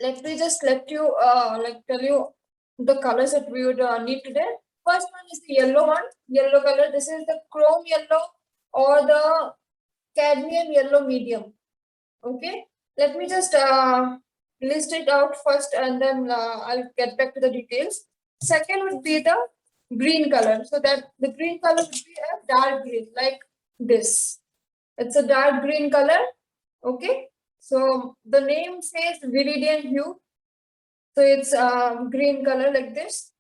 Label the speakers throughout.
Speaker 1: let me just tell you the colors that we would need today. First one is the yellow one, yellow color. This is the chrome yellow or the cadmium yellow medium. Okay, let me just list it out first, and then I'll get back to the details. Second would be the green color. So that the green color would be a dark green, like this. It's a dark green color. Okay, so the name says viridian hue. So it's green color like this.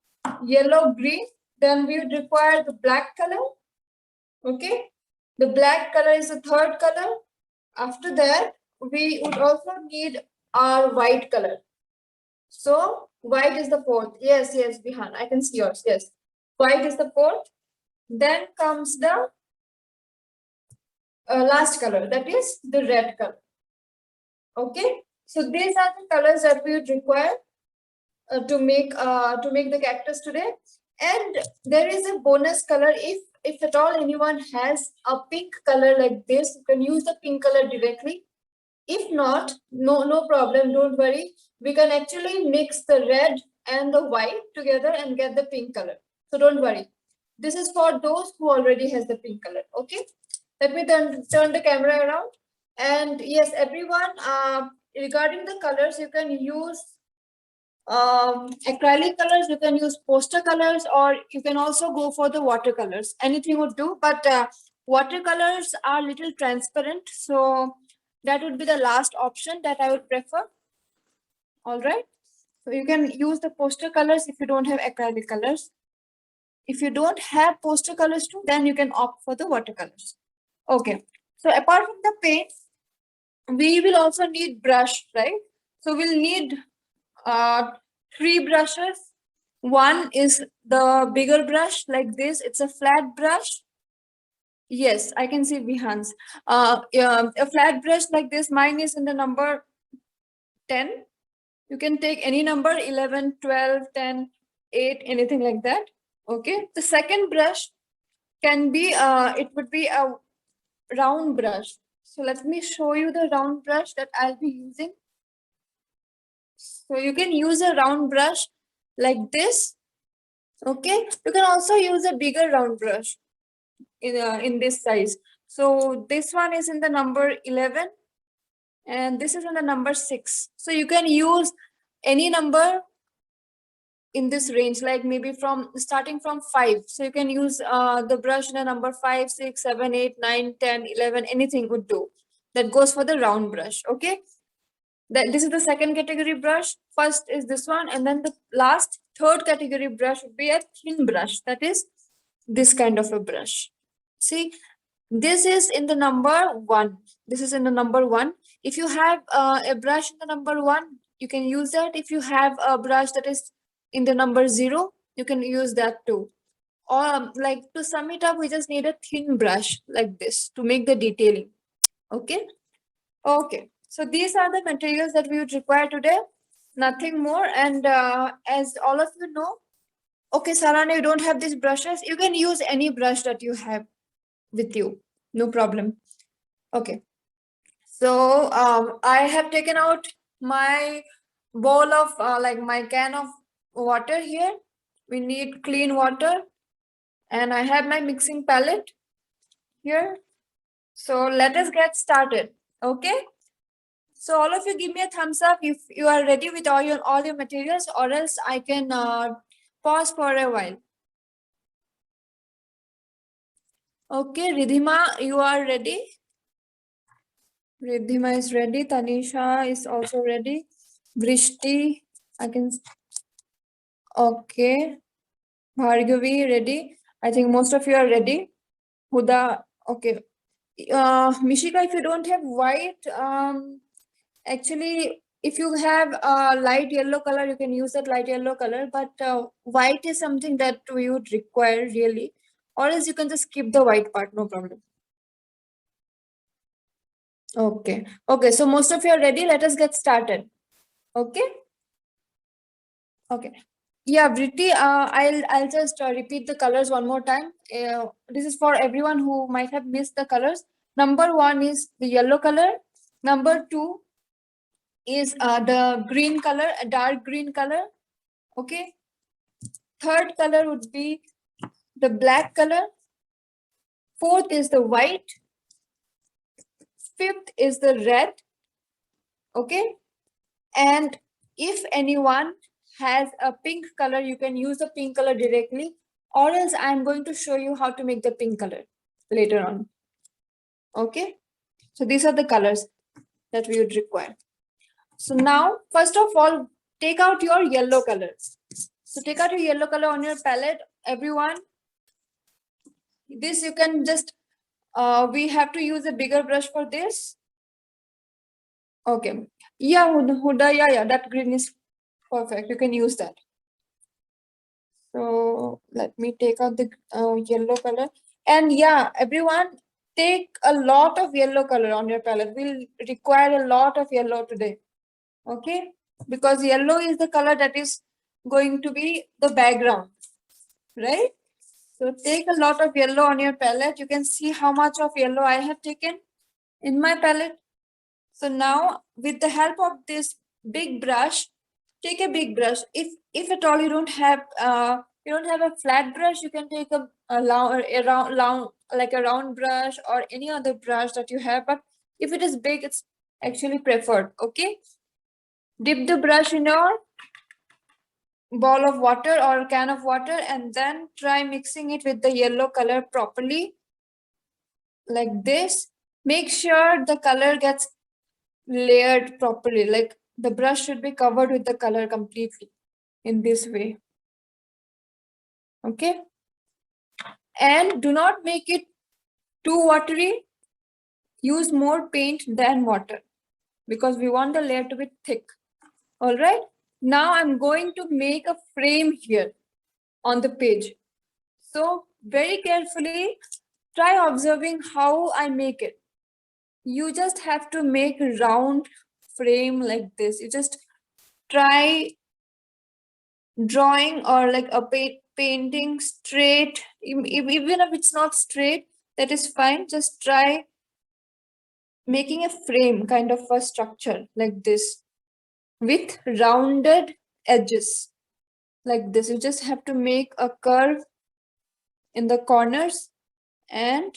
Speaker 1: Yellow green. Then we would require the black color. Okay, the black color is the third color. After that, we would also need our white color. So white is the fourth. Yes, Bihan, I can see yours. Yes, white is the fourth. Then comes the last color, that is the red color. Okay, so these are the colors that we would require to make the cactus today. And there is a bonus color. If at all anyone has a pink color like this, you can use the pink color directly. If not, no problem, don't worry. We can actually mix the red and the white together and get the pink color. So don't worry. This is for those who already has the pink color. Okay. Let me turn the camera around. And yes, everyone, regarding the colors, you can use acrylic colors, you can use poster colors, or you can also go for the watercolors. Anything would do, but watercolors are little transparent, so that would be the last option that I would prefer. All right, so you can use the poster colors if you don't have acrylic colors. If you don't have poster colors too, then you can opt for the watercolors. Okay, so apart from the paint, we will also need brush, right? So we'll need 3 brushes. One is the bigger brush like this. It's a flat brush. Yes, I can see Bihan's. A flat brush like this. Mine is in the number 10. You can take any number, 11, 12, 10, 8, anything like that. Okay. The second brush can be, it would be a round brush. So let me show you the round brush that I'll be using. So you can use a round brush like this. Okay, you can also use a bigger round brush in this size. So this one is in the number 11 and this is in the number 6. So you can use any number in this range, like maybe from starting from 5. So you can use the brush in the number 5, 6, 7, 8, 9, 10, 11, anything would do. That goes for the round brush. Okay. This is the second category brush. First is this one, and then the last third category brush would be a thin brush. That is this kind of a brush. See, this is in the number 1. This is in the number 1. If you have a brush in the number 1, you can use that. If you have a brush that is in the number 0, you can use that too. Or like to sum it up, we just need a thin brush like this to make the detailing. Okay. Okay. So these are the materials that we would require today, nothing more. And as all of you know, okay, Sarana, you don't have these brushes. You can use any brush that you have with you. No problem. Okay. So I have taken out my bowl of like my can of water here. We need clean water. And I have my mixing palette here. So let us get started. Okay. So all of you give me a thumbs up if you are ready with all your materials, or else I can pause for a while. Okay, Ridhima, you are ready? Ridhima is ready. Tanisha is also ready. Vrishti, I can. Okay. Bhargavi, ready? I think most of you are ready. Huda, okay. Mishika, if you don't have white, actually, if you have a light yellow color, you can use that light yellow color, but white is something that we would require really, or else you can just skip the white part, no problem. Okay. Okay. So most of you are ready. Let us get started. Okay. Okay. Yeah, Vritti, I'll just repeat the colors one more time. This is for everyone who might have missed the colors. Number 1 is the yellow color. Number 2 is the green color, a dark green color. Okay. Third color would be the black color. Fourth is the white. Fifth is the red. Okay. And if anyone has a pink color, you can use the pink color directly, or else I'm going to show you how to make the pink color later on. Okay. So these are the colors that we would require. So now, first of all, take out your yellow colors. So take out your yellow color on your palette, everyone. This you can just, we have to use a bigger brush for this. Okay. Yeah, Huda, yeah, that green is perfect. You can use that. So let me take out the yellow color. And yeah, everyone, take a lot of yellow color on your palette. We'll require a lot of yellow today. Okay, because yellow is the color that is going to be the background, right? So take a lot of yellow on your palette. You can see how much of yellow I have taken in my palette. So now with the help of this big brush, take a big brush. If at all you don't have a flat brush, you can take a round brush or any other brush that you have. But if it is big, it's actually preferred. Okay. Dip the brush in your ball of water or can of water and then try mixing it with the yellow color properly like this. Make sure the color gets layered properly, like the brush should be covered with the color completely in this way. Okay. And do not make it too watery. Use more paint than water because we want the layer to be thick. All right. Now I'm going to make a frame here on the page. So very carefully try observing how I make it. You just have to make a round frame like this. You just try drawing or like a painting straight. Even if it's not straight, that is fine. Just try making a frame kind of a structure like this with rounded edges like this. You just have to make a curve in the corners and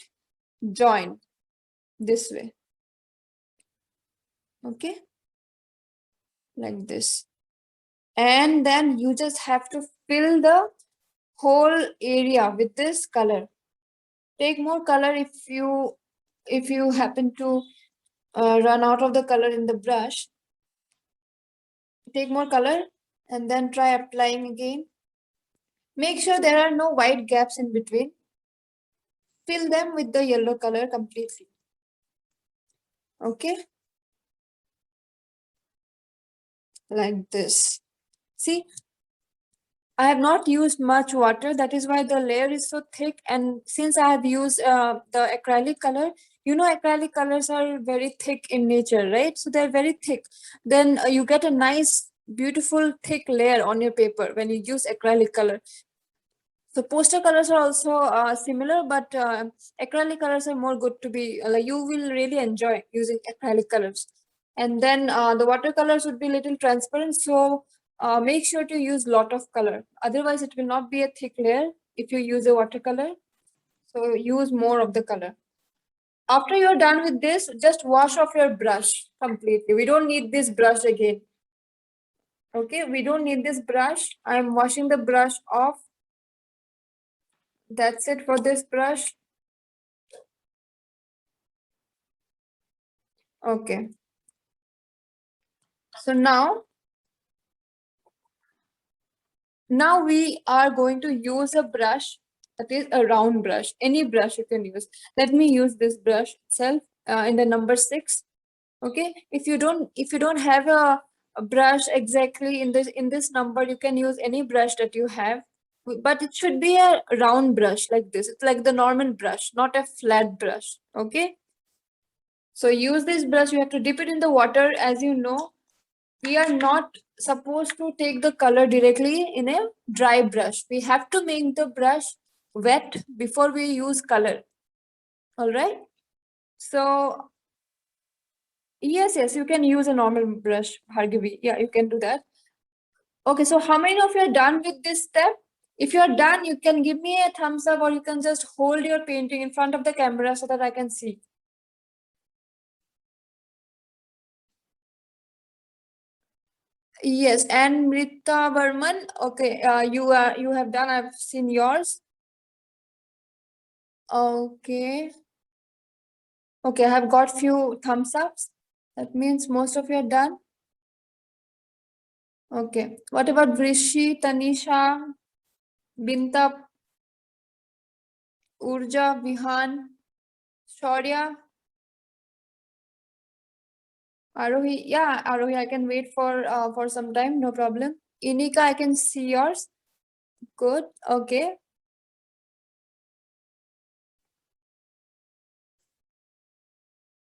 Speaker 1: join this way. Okay, like this. And then you just have to fill the whole area with this color. Take more color if you happen to run out of the color in the brush. Take more color and then try applying again. Make sure there are no white gaps in between. Fill them with the yellow color completely. Okay, like this. See, I have not used much water. That is why the layer is so thick. And since I have used the acrylic color, you know, acrylic colors are very thick in nature, right? So they're very thick. Then you get a nice, beautiful, thick layer on your paper when you use acrylic color. So poster colors are also similar, but acrylic colors are more good to be, like you will really enjoy using acrylic colors. And then the watercolors would be little transparent. So make sure to use lot of color. Otherwise it will not be a thick layer if you use a watercolor. So use more of the color. After you're done with this, just wash off your brush completely. We don't need this brush again. Okay, we don't need this brush. I'm washing the brush off. That's it for this brush. Okay. So now we are going to use a brush that is a round brush. Any brush you can use. Let me use this brush itself in the number 6. Okay. If you don't have a brush exactly in this number, you can use any brush that you have. But it should be a round brush like this. It's like the normal brush, not a flat brush. Okay. So use this brush. You have to dip it in the water. As you know, we are not supposed to take the color directly in a dry brush. We have to make the brush wet before we use color. All right. So Yes, you can use a normal brush, Bhargavi. Yeah, you can do that. Okay, so how many of you are done with this step? If you're done, you can give me a thumbs up, or you can just hold your painting in front of the camera so that I can see. Yes, and Mrita Burman. Okay, you have done. I've seen yours. Okay. Okay, I have got few thumbs ups. That means most of you are done. Okay. What about Vrishi, Tanisha, Binta, Urja, Vihan, Shaurya, Arohi? Yeah, Arohi, I can wait for some time, no problem. Inika, I can see yours. Good. Okay.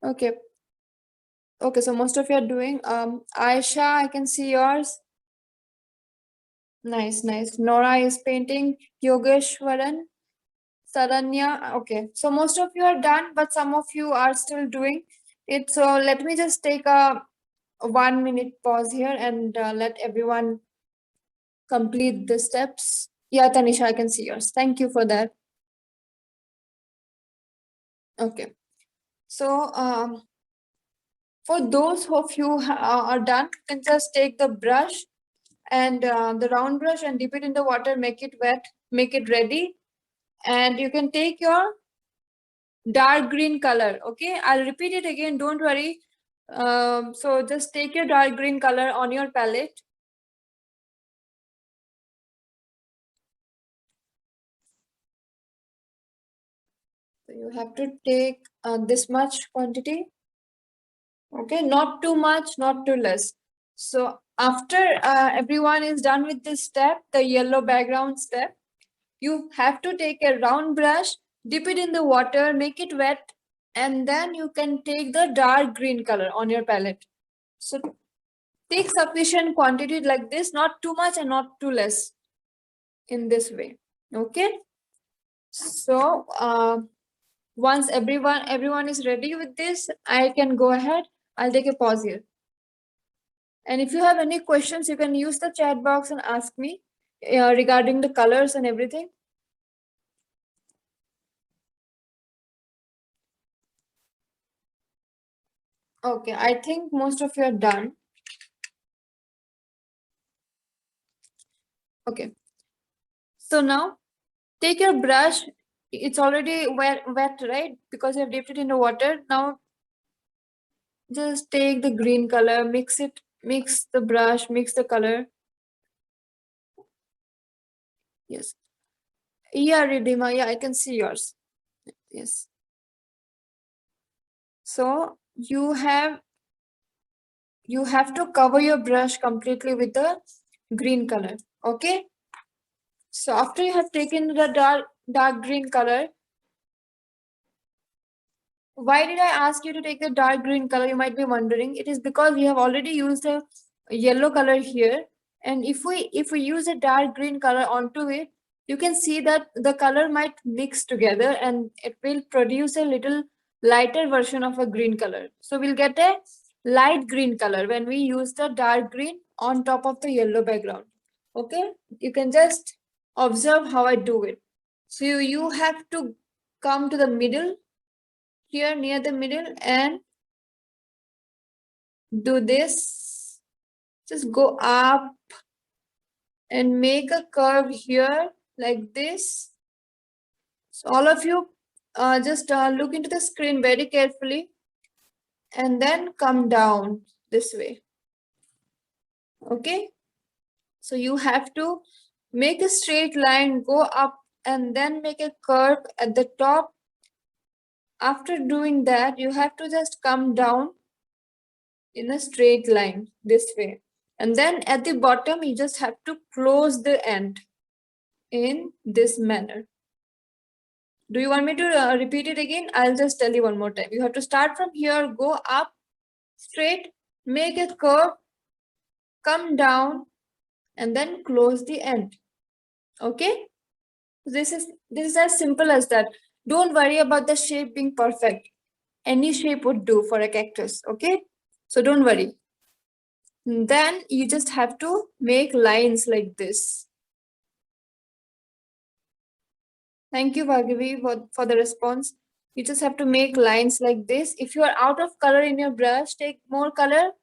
Speaker 1: Okay. Okay, so most of you are doing. Aisha, I can see yours. Nice, nice. Nora is painting. Yogeshwaran, Saranya. Okay, so most of you are done, but some of you are still doing it. So let me just take a 1 minute pause here and let everyone complete the steps. Yeah, Tanisha, I can see yours. Thank you for that. Okay. So for those of you who are done, you can just take the brush and the round brush and dip it in the water, make it wet, make it ready. And you can take your dark green color. Okay, I'll repeat it again, don't worry. So just take your dark green color on your palette. So you have to take this much quantity. Okay, not too much, not too less. So after everyone is done with this step, the yellow background step, you have to take a round brush, dip it in the water, make it wet, and then you can take the dark green color on your palette. So take sufficient quantity like this, not too much and not too less, in this way. Okay. So once everyone is ready with this, I can go ahead. I'll take a pause here. And if you have any questions, you can use the chat box and ask me regarding the colors and everything. Okay, I think most of you are done. Okay. So now take your brush. It's already wet, right? Because you have dipped it in the water. Now just take the green color, mix it, mix the brush, mix the color. Yes. Yeah, Ridima. Yeah, I can see yours. Yes. So you have to cover your brush completely with the green color. Okay. So after you have taken the dark green color, why did I ask you to take the dark green color? You might be wondering. It is because we have already used a yellow color here, and if we use a dark green color onto it, you can see that the color might mix together and it will produce a little lighter version of a green color. So we'll get a light green color when we use the dark green on top of the yellow background. Okay, you can just observe how I do it. So you have to come to the middle, here near the middle, and do this. Just go up and make a curve here like this. So all of you just look into the screen very carefully and then come down this way. Okay. So you have to make a straight line, go up and then make a curve at the top. After doing that, you have to just come down in a straight line this way. And then at the bottom, you just have to close the end in this manner. Do you want me to repeat it again? I'll just tell you one more time. You have to start from here, go up, straight, make a curve, come down, and then close the end. Okay? This is as simple as that. Don't worry about the shape being perfect. Any shape would do for a cactus. Okay? So don't worry. Then you just have to make lines like this. Thank you, Bhargavi, for the response. You just have to make lines like this. If you are out of color in your brush, take more color,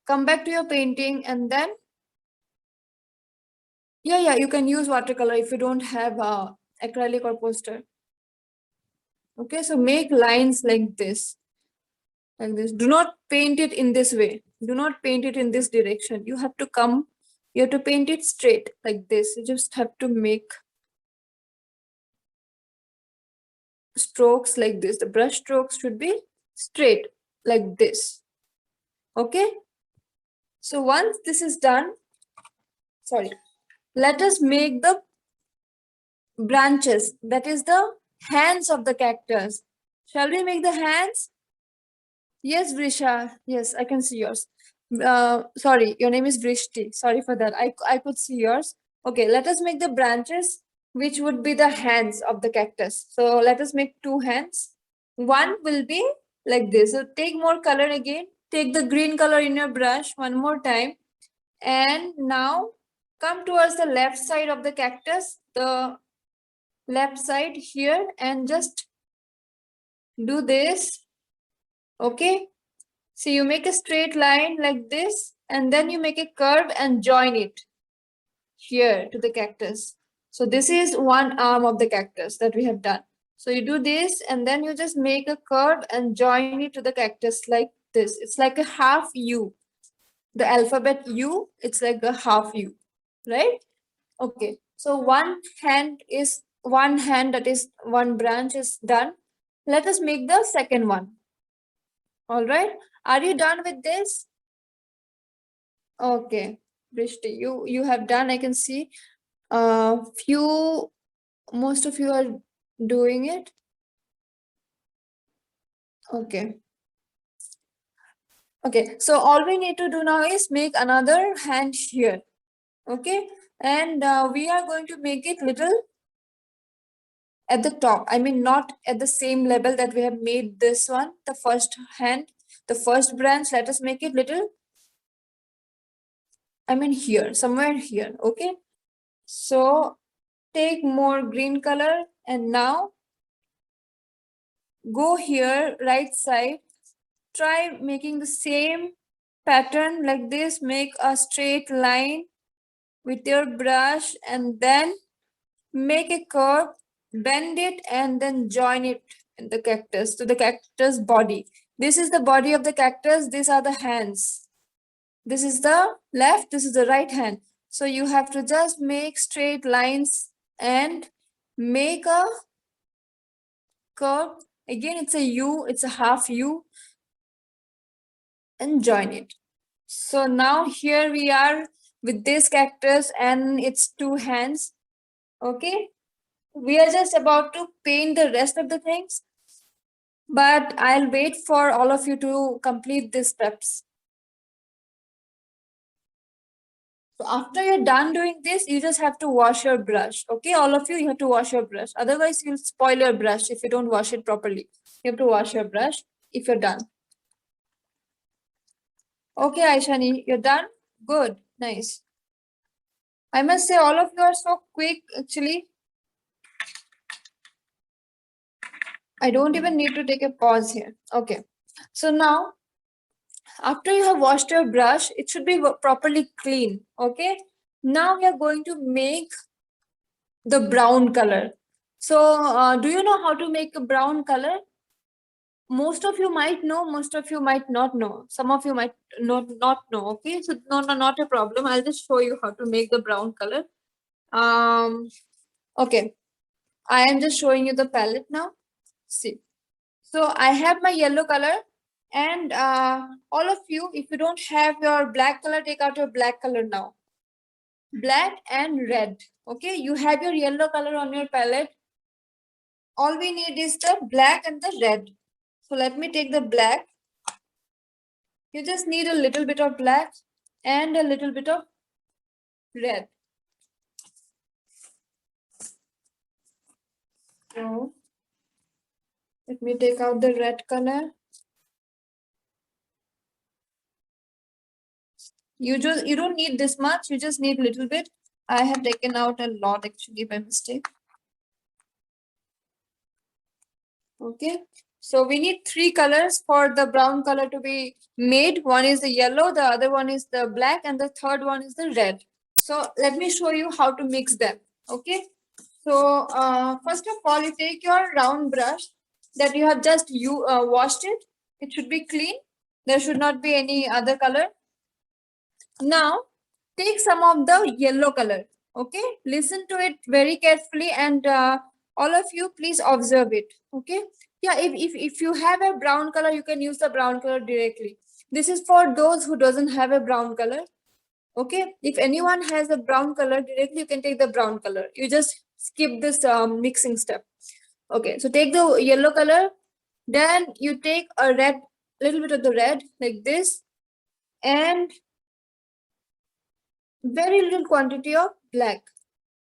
Speaker 1: come back to your painting, and then yeah, you can use watercolor if you don't have acrylic or poster. Okay, so make lines like this. Like this. Do not paint it in this way. Do not paint it in this direction. You have to paint it straight like this. You just have to make strokes like this. The brush strokes should be straight like this. Okay. So once this is done, let us make the branches. That is the hands of the cactus. Shall we make the hands? Yes, Vrisha. Yes, I can see yours. Sorry, your name is Vrishti. Sorry for that. I could see yours. Okay, let us make the branches, which would be the hands of the cactus. So let us make two hands. One will be like this. So take more color again. Take the green color in your brush one more time. And now come towards the left side of the cactus, the left side here, and just do this. Okay. So you make a straight line like this, and then you make a curve and join it here to the cactus. So this is one arm of the cactus that we have done. So you do this, and then you just make a curve and join it to the cactus like this. It's like a half U. The alphabet U, it's like a half U, right? Okay. So one hand, that is one branch is done. Let us make the second one. All right. Are you done with this? Okay, Brishti, you have done. I can see. Most of you are doing it. Okay. Okay. So all we need to do now is make another hand here. Okay, and we are going to make it little at the top. I mean, not at the same level that we have made this one. The first hand, the first branch. Let us make it little. I mean here, somewhere here. Okay. So take more green color and now go here, right side. Try making the same pattern like this. Make a straight line with your brush and then make a curve, bend it, and then join it in the cactus to the cactus body. This is the body of the cactus. These are the hands. This is the left, this is the right hand. So you have to just make straight lines and make a curve. Again, it's a U, it's a half U, and join it. So now here we are with this cactus and its two hands. Okay. We are just about to paint the rest of the things, but I'll wait for all of you to complete these steps. So after you're done doing this, you just have to wash your brush. Okay, all of you have to wash your brush. Otherwise, you'll spoil your brush if you don't wash it properly. You have to wash your brush if you're done. Okay, Aishani, you're done? Good, nice. I must say all of you are so quick actually. I don't even need to take a pause here. Okay, so now after you have washed your brush, it should be properly clean. Okay, now we are going to make the brown color. So do you know how to make a brown color? Most of you might know, most of you might not know. Some of you might not know. Okay, so not a problem. I'll just show you how to make the brown color. Okay, I am just showing you the palette now. See, so I have my yellow color, and all of you, if you don't have your black color, take out your black color now. Black and red. Okay, you have your yellow color on your palette. All we need is the black and the red. So let me take the black. You just need a little bit of black and a little bit of red. So let me take out the red color. You don't need this much, you just need a little bit. I have taken out a lot actually by mistake. Okay, so we need 3 colors for the brown color to be made. One is the yellow, the other one is the black, and the third one is the red. So let me show you how to mix them. Okay, so first of all, you take your round brush that you have just washed it. It should be clean. There should not be any other color. Now take some of the yellow color. Okay, listen to it very carefully, and all of you please observe it. Okay, yeah, if you have a brown color, you can use the brown color directly. This is for those who doesn't have a brown color. Okay, if anyone has a brown color directly, you can take the brown color. You just skip this mixing step. Okay, so take the yellow color, then you take a red, little bit of the red like this, and very little quantity of black.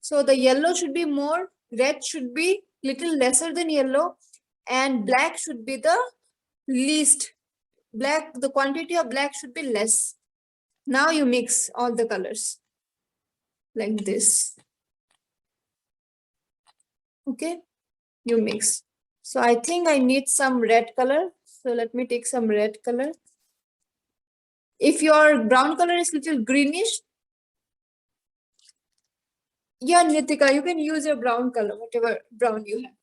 Speaker 1: So the yellow should be more, red should be little lesser than yellow, and black should be the least. Black, the quantity of black should be less. Now you mix all the colors like this. Okay, you mix. So I think I need some red color. So let me take some red color. If your brown color is little greenish, yeah, Nitika, you can use your brown color, whatever brown you have.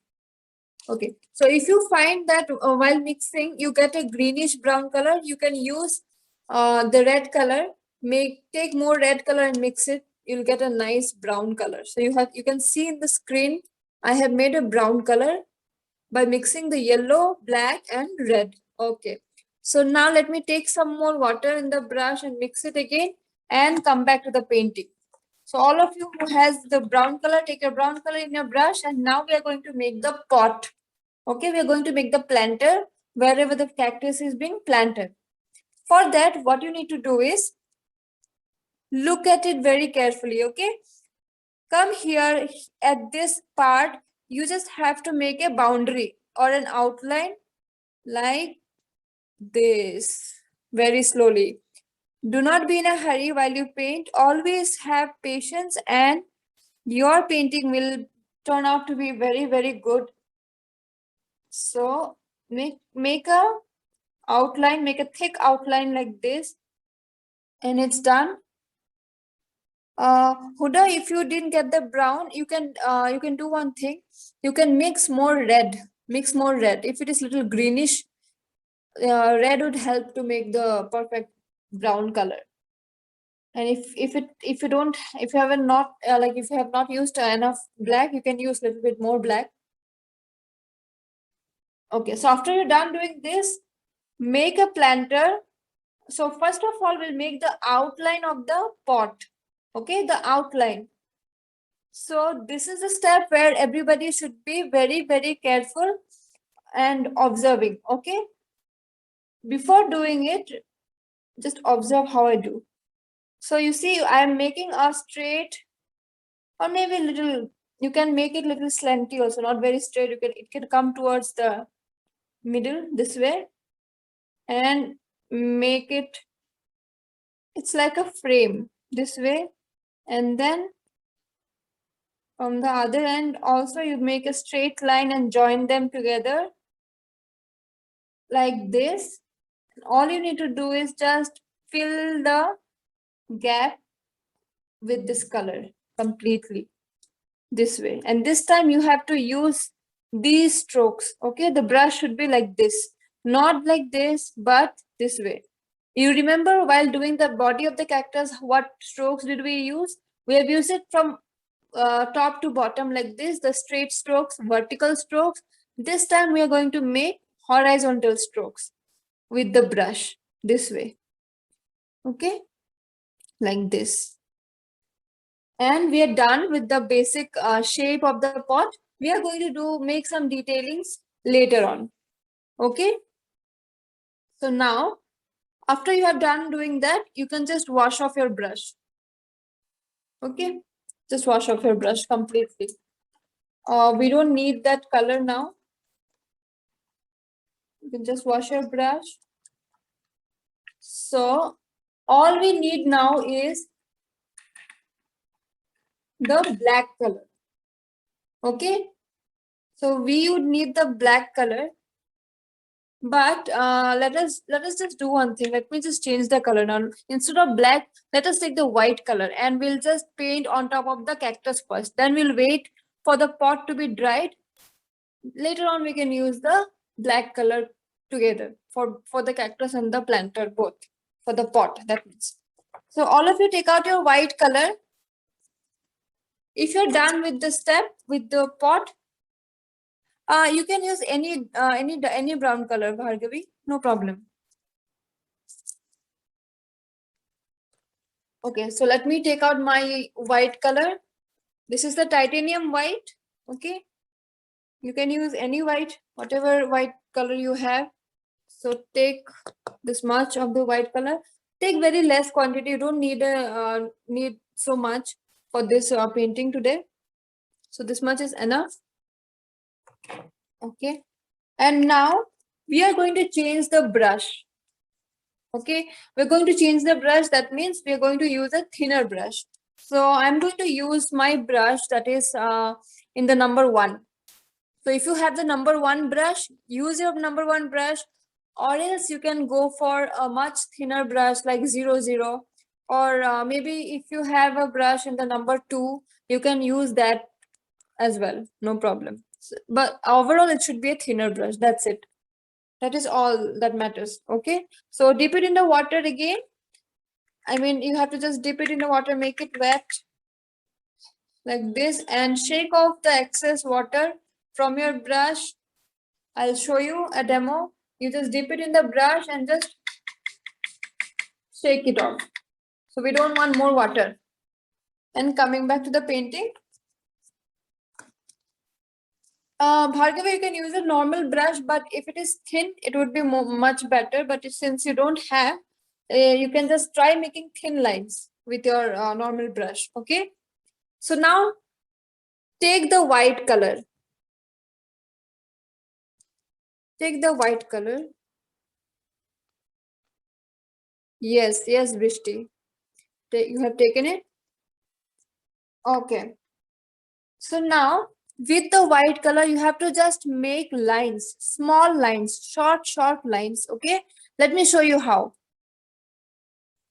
Speaker 1: Okay, so if you find that while mixing you get a greenish brown color, you can use the red color. Take more red color and mix it. You'll get a nice brown color. So you can see in the screen, I have made a brown color by mixing the yellow, black, and red. Okay, so now let me take some more water in the brush and mix it again and come back to the painting. So all of you who has the brown color, take a brown color in your brush, and now we are going to make the pot. Okay, we are going to make the planter wherever the cactus is being planted. For that, what you need to do is look at it very carefully. Okay, come here at this part. You just have to make a boundary or an outline like this very slowly. Do not be in a hurry while you paint. Always have patience, and your painting will turn out to be very, very good. So make a outline, make a thick outline like this, and it's done. Huda, if you didn't get the brown, you can do one thing. You can mix more red. Mix more red. If it is little greenish, red would help to make the perfect brown color. And if you haven't not like if you have not used enough black, you can use a little bit more black. Okay, so after you're done doing this, make a planter. So first of all, we'll make the outline of the pot. Okay, the outline. So this is a step where everybody should be very, very careful and observing. Okay, before doing it, just observe how I do. So you see, I am making a straight, or maybe a little, you can make it little slanty also, not very straight. It can come towards the middle this way, and make it, it's like a frame this way, and then from the other end also you make a straight line and join them together like this. All you need to do is just fill the gap with this color completely this way, and this time you have to use these strokes. Okay, the brush should be like this, not like this, but this way. You remember while doing the body of the cactus, what strokes did we use? We have used it from top to bottom like this, the straight strokes, vertical strokes. This time we are going to make horizontal strokes with the brush this way. Okay, like this. And we are done with the basic shape of the pot. We are going to make some detailings later on. Okay, so now after you have done doing that, you can just wash off your brush. Okay, just wash off your brush completely. We don't need that color now. You can just wash your brush. So All we need now is the black color. Okay, so we would need the black color, but let us just do one thing. Let me just change the color now. Instead of black, let us take the white color and we'll just paint on top of the cactus first. Then we'll wait for the pot to be dried. Later on, we can use the black color together for the cactus and the planter both, for the pot, that means. So all of you take out your white color. If you're done with the step with the pot, you can use any brown color, Bhargavi, no problem. Okay, so let me take out my white color. This is the titanium white. Okay, you can use any white, whatever white color you have. So take this much of the white color. Take very less quantity. You don't need need so much for this painting today. So this much is enough. Okay, and now we are going to change the brush. Okay, we're going to change the brush. That means we're going to use a thinner brush. So I'm going to use my brush that is in the number 1. So if you have the number 1 brush, use your number 1 brush, or else you can go for a much thinner brush like 00, or maybe if you have a brush in the number 2, you can use that as well, no problem. So, but overall it should be a thinner brush. That's it. That is all that matters. Okay, so dip it in the water again. I mean, you have to just dip it in the water, make it wet like this, and shake off the excess water from your brush. I'll show you a demo. You just dip it in the brush and just shake it off. So we don't want more water. And coming back to the painting, Bhargavi, you can use a normal brush, but if it is thin, it would be much better. But since you don't have, you can just try making thin lines with your normal brush. Okay. So now take the white color. Take the white color. Yes, yes, Brishti. You have taken it? Okay. So now with the white color, you have to just make lines, small lines, short lines. Okay. Let me show you how.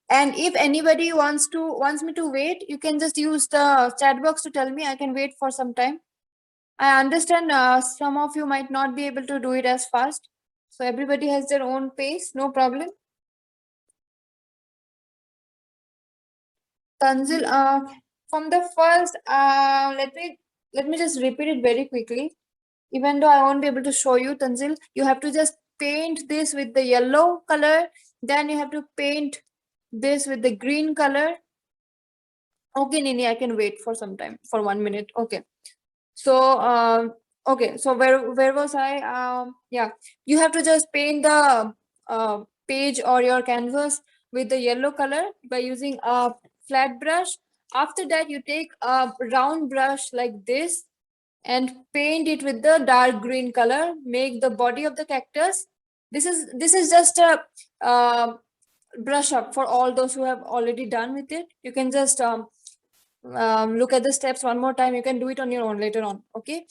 Speaker 1: And if anybody wants me to wait, you can just use the chat box to tell me. I can wait for some time. I understand some of you might not be able to do it as fast. So everybody has their own pace, no problem. Tanzil, from the first, let me just repeat it very quickly. Even though I won't be able to show you, Tanzil, you have to just paint this with the yellow color. Then you have to paint this with the green color. Okay, Nini, I can wait for some time, for 1 minute. Okay. So, okay. So where was I? Yeah, you have to just paint the page or your canvas with the yellow color by using a flat brush. After that, you take a round brush like this and paint it with the dark green color. Make the body of the cactus. This is just a brush up for all those who have already done with it. You can just look at the steps one more time. You can do it on your own later on. Okay,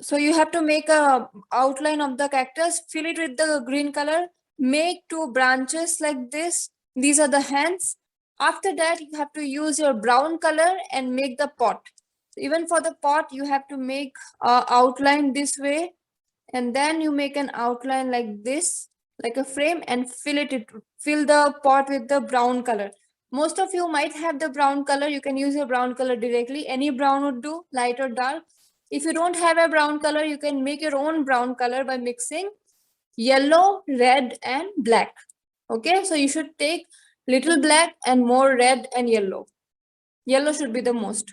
Speaker 1: so you have to make a outline of the cactus, fill it with the green color, make 2 branches like this. These are the hands. After that, you have to use your brown color and make the pot. Even for the pot, you have to make outline this way, and then you make an outline like this, like a frame, and fill the pot with the brown color. Most of you might have the brown color. You can use your brown color directly. Any brown would do, light or dark. If you don't have a brown color, you can make your own brown color by mixing yellow, red, and black. Okay, so you should take little black and more red and yellow. Yellow should be the most.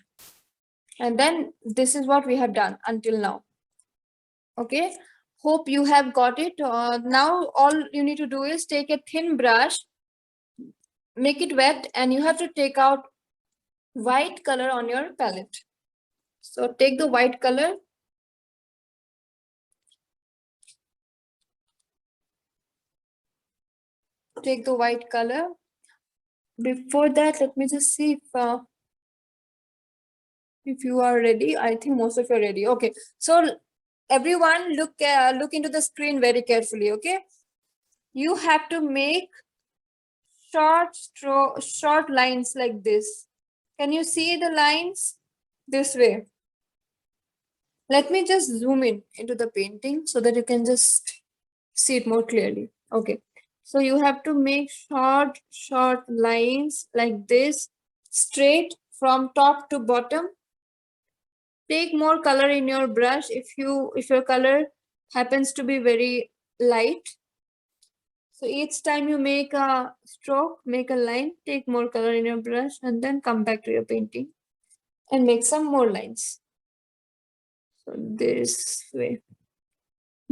Speaker 1: And then this is what we have done until now. Okay, hope you have got it. Now all you need to do is take a thin brush, make it wet, and you have to take out white color on your palette. So take the white color. Take the white color. before that, let me just see if you are ready. I think most of you are ready. Okay, so everyone look into the screen very carefully. Okay, you have to make short lines like this. Can you see the lines this way? Let me just zoom in into the painting so that you can just see it more clearly. Okay, so you have to make short lines like this, straight from top to bottom. Take more color in your brush if your color happens to be very light. So each time you make a stroke, make a line, take more color in your brush and then come back to your painting and make some more lines. So this way.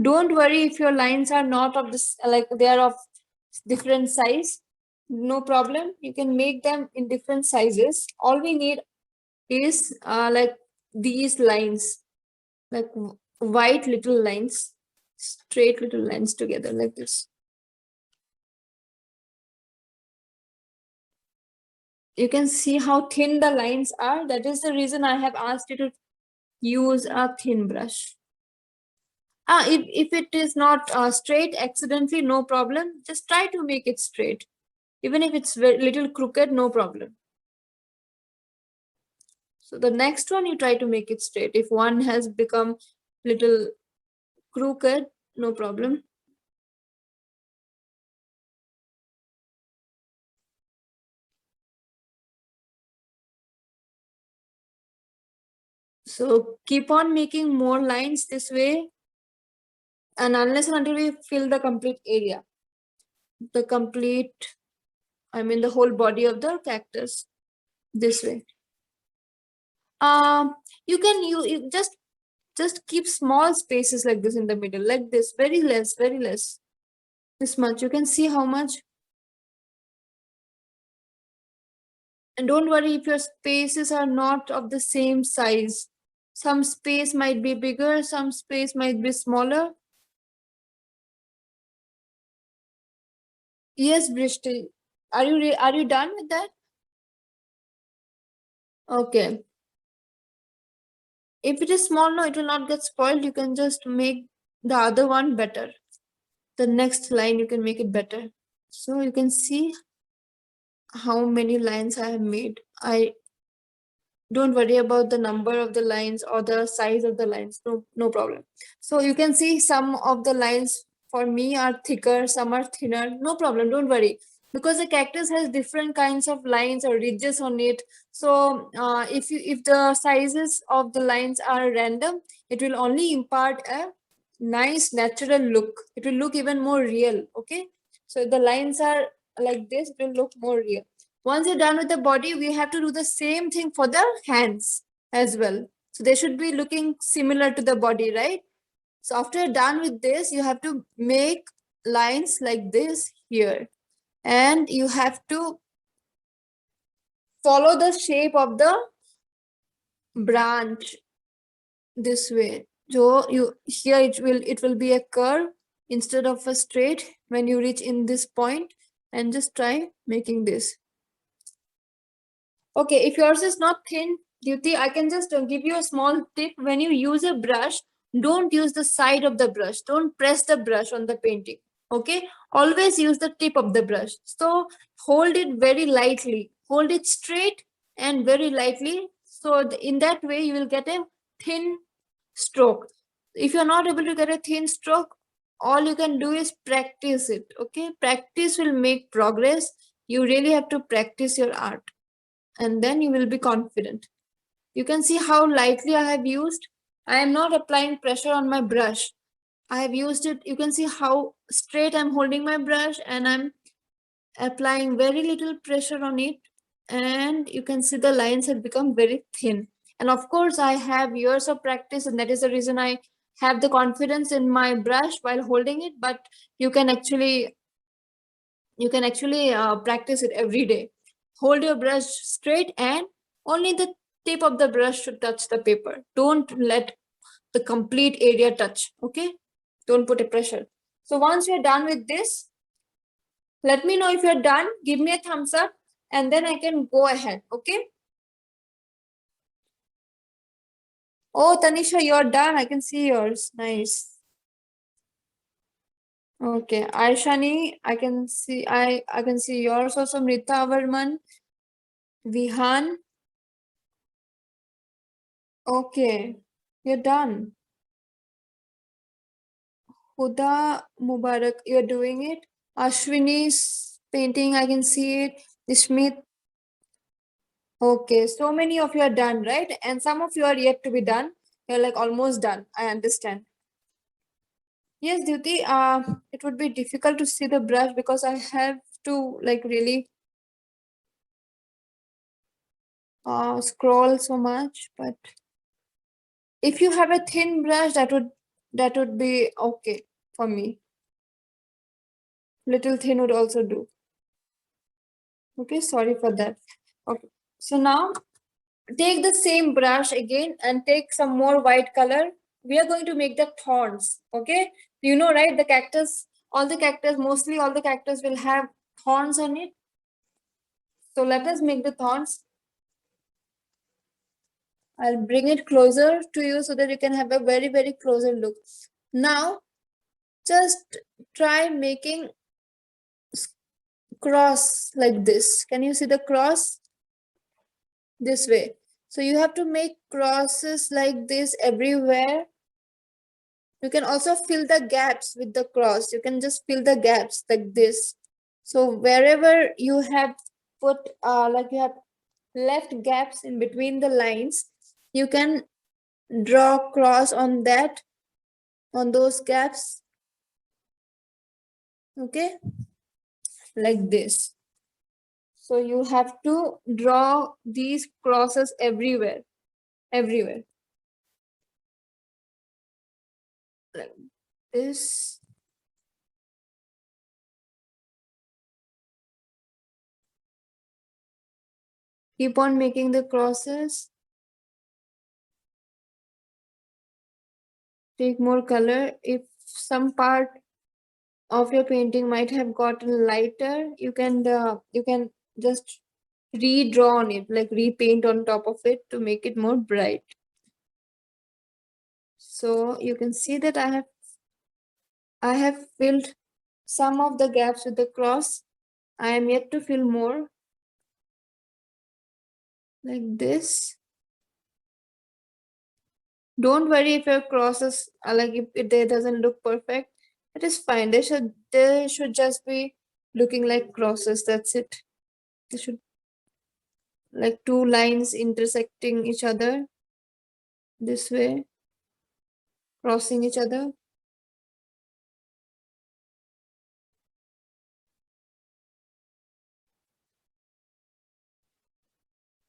Speaker 1: Don't worry if your lines are not of this, like they are of different size. No problem. You can make them in different sizes. All we need is like these lines, like white little lines, straight little lines together like this. You can see how thin the lines are. That is the reason I have asked you to use a thin brush. If it is not straight accidentally, no problem. Just try to make it straight. Even if it's very little crooked, no problem. So the next one, you try to make it straight. If one has become little crooked, no problem. So keep on making more lines this way. And unless and until we fill the complete area, the complete, I mean the whole body of the cactus this way. You can you just keep small spaces like this in the middle, like this, very less, this much. You can see how much. And don't worry if your spaces are not of the same size. Some space might be bigger, some space might be smaller. Yes, Brishti, are you done with that? Okay. If it is small, no, it will not get spoiled. You can just make the other one better. The next line, you can make it better. So you can see how many lines I have made. I don't worry about the number of the lines or the size of the lines. No problem. So you can see some of the lines for me are thicker, some are thinner. No problem. Don't worry. Because the cactus has different kinds of lines or ridges on it. So if the sizes of the lines are random, it will only impart a nice natural look. It will look even more real. Okay. So the lines are like this, it will look more real. Once you're done with the body, we have to do the same thing for the hands as well. So they should be looking similar to the body, right? So after you're done with this, you have to make lines like this here. And you have to follow the shape of the branch this way. So here it will be a curve instead of a straight when you reach in this point, and just try making this. Okay, if yours is not thin, Duty, I can just give you a small tip. When you use a brush, don't use the side of the brush. Don't press the brush on the painting. Okay, always use the tip of the brush. So hold it very lightly. Hold it straight and very lightly. So in that way, you will get a thin stroke. If you're not able to get a thin stroke, all you can do is practice it. Okay, practice will make progress. You really have to practice your art, and then you will be confident. You can see how lightly I have used. I am not applying pressure on my brush. I have used it. You can see how straight I'm holding my brush and I'm applying very little pressure on it. And you can see the lines have become very thin. And of course, I have years of practice, and that is the reason I have the confidence in my brush while holding it. But you can actually practice it every day. Hold your brush straight and only the tip of the brush should touch the paper. Don't let the complete area touch. Okay, don't put a pressure. So once you're done with this, let me know if you're done. Give me a thumbs up and then I can go ahead. Okay. Oh, Tanisha, you're done. I can see yours. Nice. Okay. Aishani, I can see yours also. Mrita Varman, Vihan. Okay. You're done. Huda Mubarak, you're doing it. Ashwini's painting, I can see it. Smith. Okay, so many of you are done, right? And some of you are yet to be done. You're like almost done. I understand. Yes, Duty, it would be difficult to see the brush because I have to like really scroll so much. But if you have a thin brush, that would be okay for me. Little thin would also do. Okay, sorry for that. Okay, so now take the same brush again and take some more white color. We are going to make the thorns. Okay, you know, right? The cactus, mostly all the cactus will have thorns on it. So let us make the thorns. I'll bring it closer to you so that you can have a very, very closer look. Now, just try making cross like this. Can you see the cross? This way. So you have to make crosses like this everywhere. You can also fill the gaps with the cross. You can just fill the gaps like this. So wherever you have put, like you have left gaps in between the lines, you can draw cross on that, on those gaps. Okay, like this. So you have to draw these crosses everywhere, everywhere. Like this. Keep on making the crosses. Take more color. If some part of your painting might have gotten lighter, you can just redraw on it, like repaint on top of it to make it more bright. So you can see that I have filled some of the gaps with the cross. I am yet to fill more like this. Don't worry if your crosses are like if they doesn't look perfect. It is fine. They should just be looking like crosses. That's it. They should like two lines intersecting each other this way, crossing each other.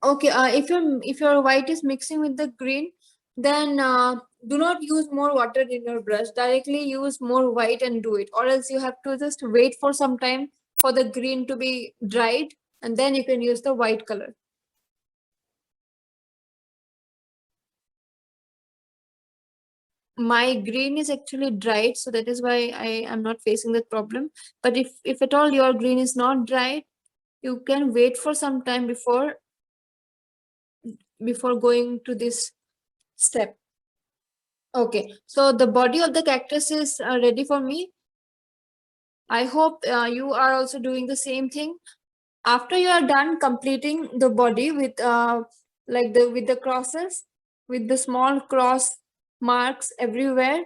Speaker 1: Okay, if your white is mixing with the green, then do not use more water in your brush. Directly use more white and do it, or else you have to just wait for some time for the green to be dried, and then you can use the white color. My green is actually dried, so that is why I am not facing that problem. But if at all your green is not dried, you can wait for some time before going to this step. Okay, so the body of the cactus is ready for me. I hope you are also doing the same thing. After you are done completing the body with with the crosses, with the small cross marks everywhere.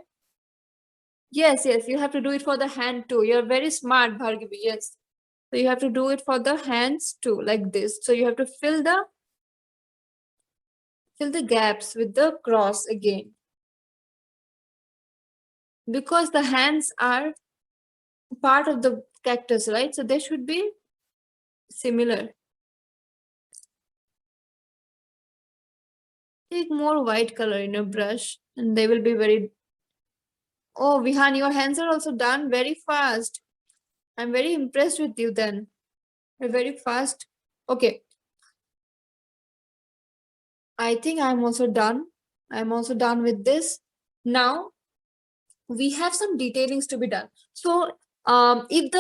Speaker 1: Yes, you have to do it for the hand too. You're very smart, Bhargavi. Yes. So you have to do it for the hands too, like this. So you have to fill the gaps with the cross again. Because the hands are part of the cactus, right? So they should be similar. Take more white color in your brush and they will be very... Oh, Vihan, your hands are also done very fast. I'm very impressed with you then. You're very fast. Okay. I think I'm also done. I'm also done with this. Now, we have some detailings to be done. So if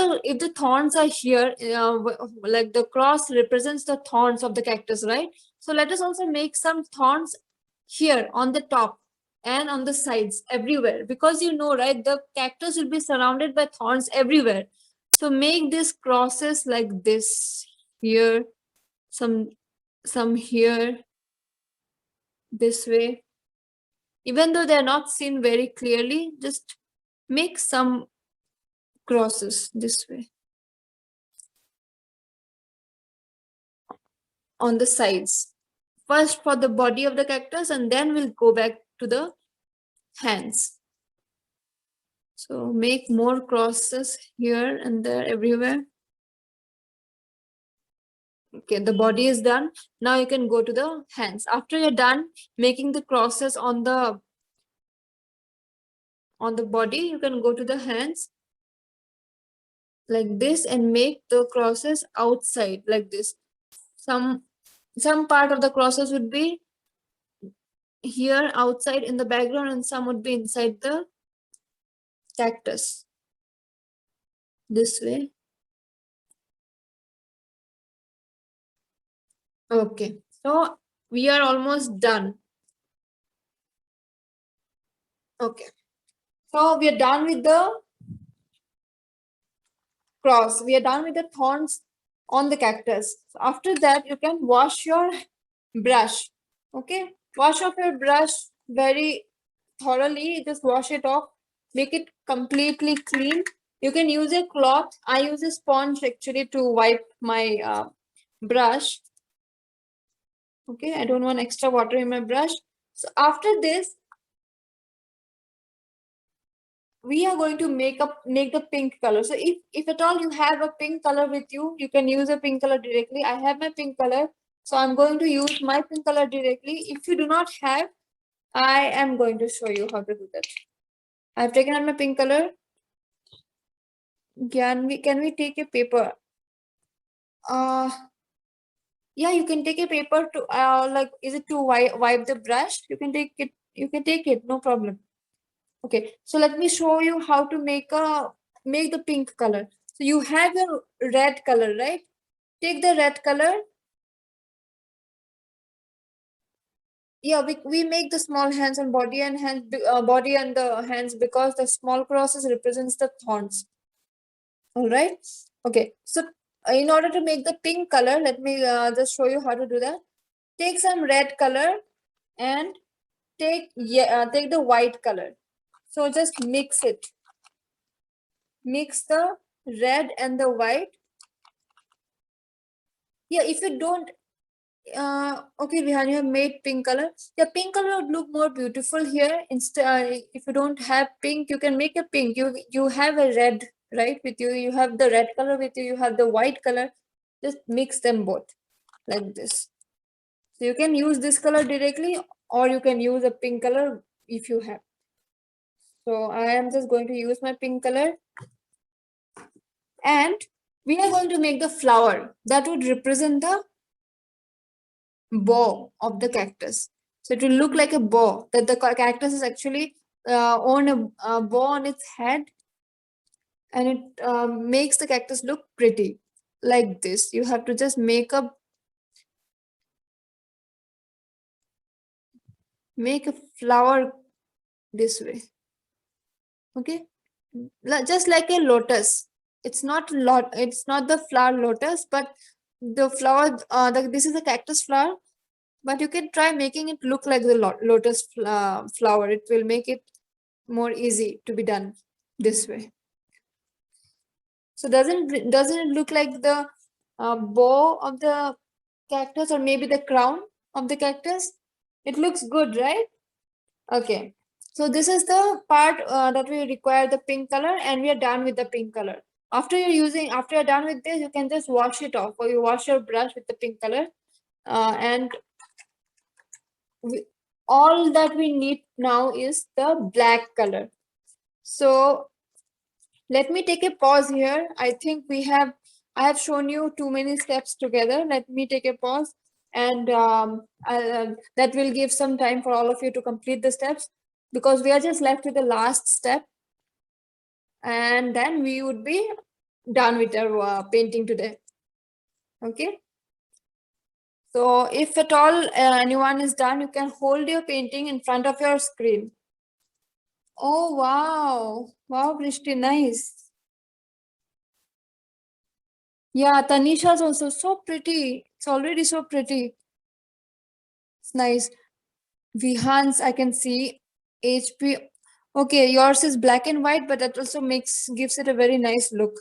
Speaker 1: the thorns are here, like the cross represents the thorns of the cactus, right? So let us also make some thorns here on the top and on the sides everywhere, because you know, right, the cactus will be surrounded by thorns everywhere. So make these crosses like this here, some here, this way. Even though they're not seen very clearly, just make some crosses this way on the sides. First for the body of the cactus, and then we'll go back to the hands. So make more crosses here and there, everywhere. Okay, the body is done. Now you can go to the hands. After you're done making the crosses on the body, you can go to the hands like this and make the crosses outside like this. Some part of the crosses would be here outside in the background, and some would be inside the cactus this way. Okay, so we are almost done. Okay, so we are done with the cross. We are done with the thorns on the cactus. So after that, you can wash your brush. Okay, wash off your brush very thoroughly. Just wash it off, make it completely clean. You can use a cloth. I use a sponge actually to wipe my brush. Okay, I don't want extra water in my brush. So after this, we are going to make the pink color. So if at all you have a pink color with you, you can use a pink color directly. I have my pink color, so I'm going to use my pink color directly. If you do not have, I am going to show you how to do that. I've taken out my pink color. Can we take a paper? Yeah, you can take a paper to like, is it to wipe the brush? You can take it, no problem. Okay, so let me show you how to make the pink color. So you have your red color, right? Take the red color. Yeah, we make the small hands and body and body and the hands, because the small crosses represents the thorns. All right. Okay, so in order to make the pink color, let me just show you how to do that. Take some red color and take the white color. So just mix it. Mix the red and the white. Yeah, if you don't, okay, Vihan, you have made pink color. The pink color would look more beautiful here. Instead, if you don't have pink, you can make a pink. You have a red, right, with you. You have the red color with you. You have the white color. Just mix them both like this. So you can use this color directly, or you can use a pink color if you have. So I am just going to use my pink color, and we are going to make the flower that would represent the bow of the cactus. So it will look like a bow, that the cactus is actually on a bow on its head, and it makes the cactus look pretty like this. You have to just make a flower this way. Okay, just like a lotus. It's not the flower lotus, but the flower this is a cactus flower, but you can try making it look like the lotus flower. It will make it more easy to be done this way. So doesn't it look like the bow of the cactus, or maybe the crown of the cactus? It looks good, right? Okay, so this is the part that we require the pink color, and we are done with the pink color. After you're done with this, you can just wash it off, or you wash your brush with the pink color, and all that we need now is the black color. So let me take a pause here. I think I have shown you too many steps together. Let me take a pause, and that will give some time for all of you to complete the steps, because we are just left with the last step. And then we would be done with our painting today. Okay. So if at all anyone is done, you can hold your painting in front of your screen. Oh, wow. Wow, Prishti, nice. Yeah, Tanisha's also so pretty. It's already so pretty. It's nice. Vihan's, I can see. HP. Okay, yours is black and white, but that also gives it a very nice look.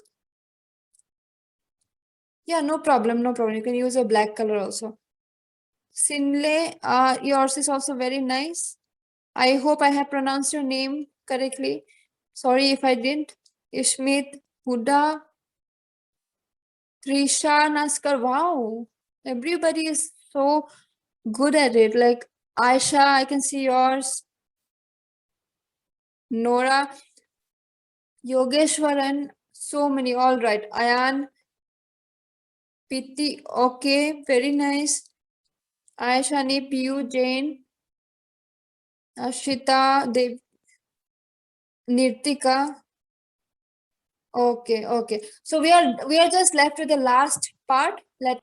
Speaker 1: Yeah, no problem, no problem. You can use a black color also. Sinle, yours is also very nice. I hope I have pronounced your name correctly. Sorry if I didn't. Ishmit, Huda, Trisha, Naskar. Wow, everybody is so good at it. Like Aisha, I can see yours. Nora, Yogeshwaran, so many. All right. Ayan, Piti, okay, very nice. Aishani, Piyu, Jain, Ashita, Dev, Nirtika. Okay, okay. So we are just left with the last part. Let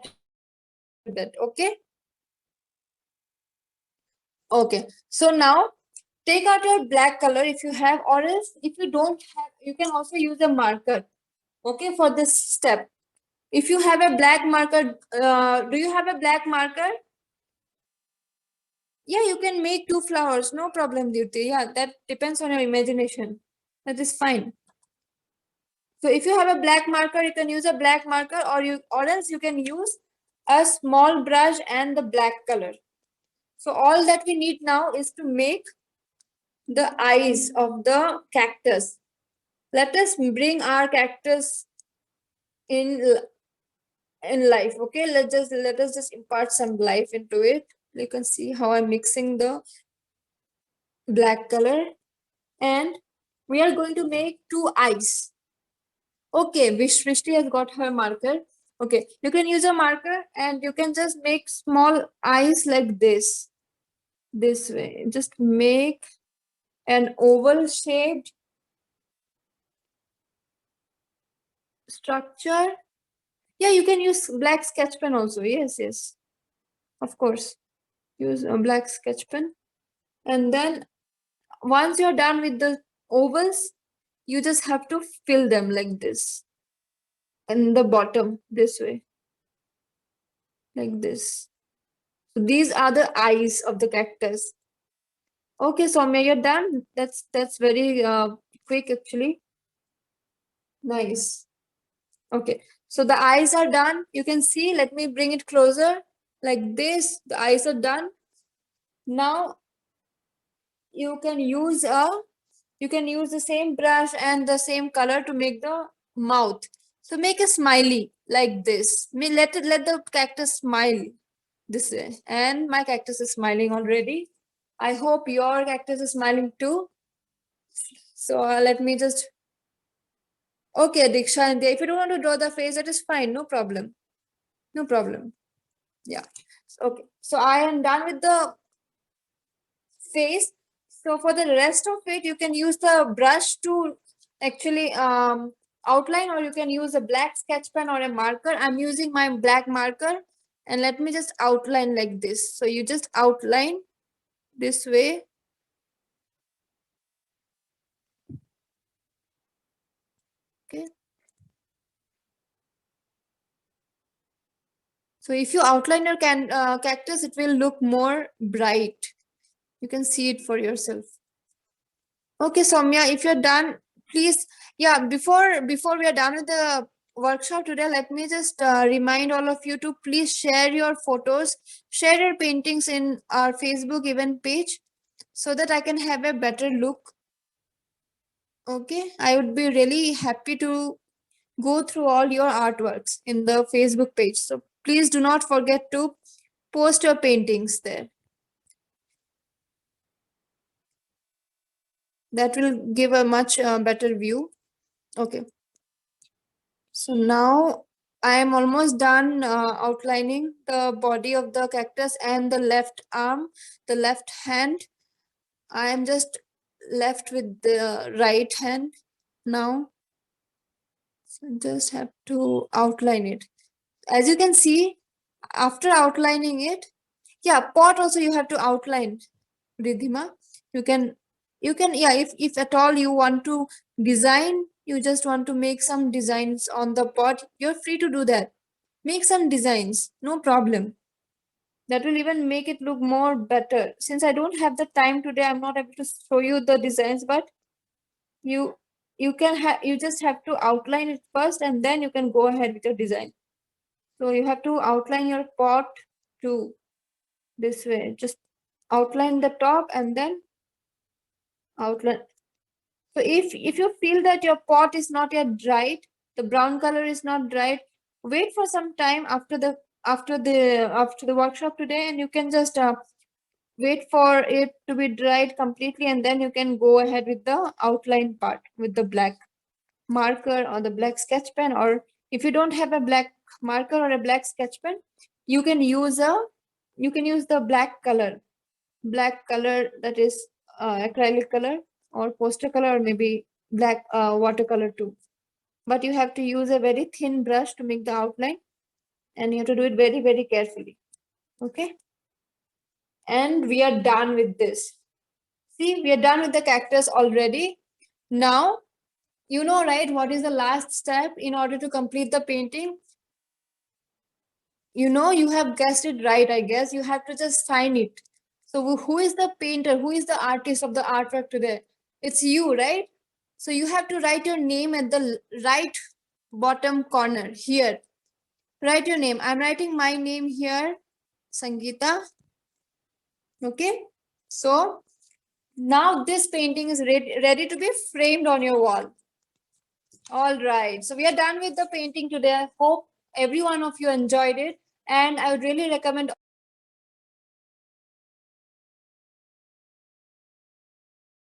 Speaker 1: that. Okay. Okay. So now take out your black color if you have, or else if you don't have, you can also use a marker. Okay, for this step. If you have a black marker, do you have a black marker? Yeah, you can make two flowers, no problem, Duty. Yeah, that depends on your imagination. That is fine. So if you have a black marker, you can use a black marker, or else you can use a small brush and the black color. So all that we need now is to make the eyes of the cactus. Let us bring our cactus in life. Okay, let us just impart some life into it. You can see how I'm mixing the black color, and we are going to make two eyes. Okay, Vrishti has got her marker. Okay, you can use a marker and you can just make small eyes like this way. Just make an oval shaped structure. Yeah, you can use black sketch pen also. Yes, yes, of course. Use a black sketch pen. And then once you're done with the ovals, you just have to fill them like this. And the bottom this way. Like this. So these are the eyes of the cactus. Okay, Soumya, you're done. That's very quick actually. Nice. Okay, so the eyes are done. You can see, let me bring it closer. Like this, the eyes are done. Now you can use the same brush and the same color to make the mouth. So make a smiley like this. Let the cactus smile this way. And my cactus is smiling already. I hope your cactus is smiling too. So let me just. Okay, Diksha, if you don't want to draw the face, that is fine. No problem. No problem. Yeah. Okay. So I am done with the face. So for the rest of it, you can use the brush to actually outline, or you can use a black sketch pen or a marker. I'm using my black marker, and let me just outline like this. So you just outline this way. Okay. So if you outline your cactus, it will look more bright. You can see it for yourself. Okay, Soumya, if you're done, please, yeah, before we are done with the workshop today, let me just remind all of you to please share your photos, share your paintings in our Facebook event page so that I can have a better look. Okay, I would be really happy to go through all your artworks in the Facebook page. So please do not forget to post your paintings there. That will give a much better view. Okay. So now I am almost done outlining the body of the cactus and the left arm, the left hand. I am just left with the right hand. Now, so just have to outline it. As you can see, after outlining it, yeah, pot also you have to outline, Ridhima. You can, yeah, if at all you want to design, you just want to make some designs on the pot, you're free to do that. Make some designs, no problem. That will even make it look more better. Since I don't have the time today, I'm not able to show you the designs, but you you just have to outline it first and then you can go ahead with your design. So you have to outline your pot to this way. Just outline the top and then outline. So if you feel that your pot is not yet dried, the brown color is not dried, wait for some time after the workshop today, and you can just wait for it to be dried completely, and then you can go ahead with the outline part with the black marker or the black sketch pen. Or if you don't have a black marker or a black sketch pen, you can use the black color that is acrylic color or poster color, or maybe black watercolor too. But you have to use a very thin brush to make the outline, and you have to do it very, very carefully. Okay. And we are done with this. See, we are done with the cactus already. Now, you know, right, what is the last step in order to complete the painting? You know, you have guessed it right, I guess. You have to just sign it. So who is the painter? Who is the artist of the artwork today? It's you, right? So you have to write your name at the right bottom corner here. Write your name. I'm writing my name here, Sangeeta. Okay. So now this painting is ready to be framed on your wall. All right. So we are done with the painting today. I hope every one of you enjoyed it. And I would really recommend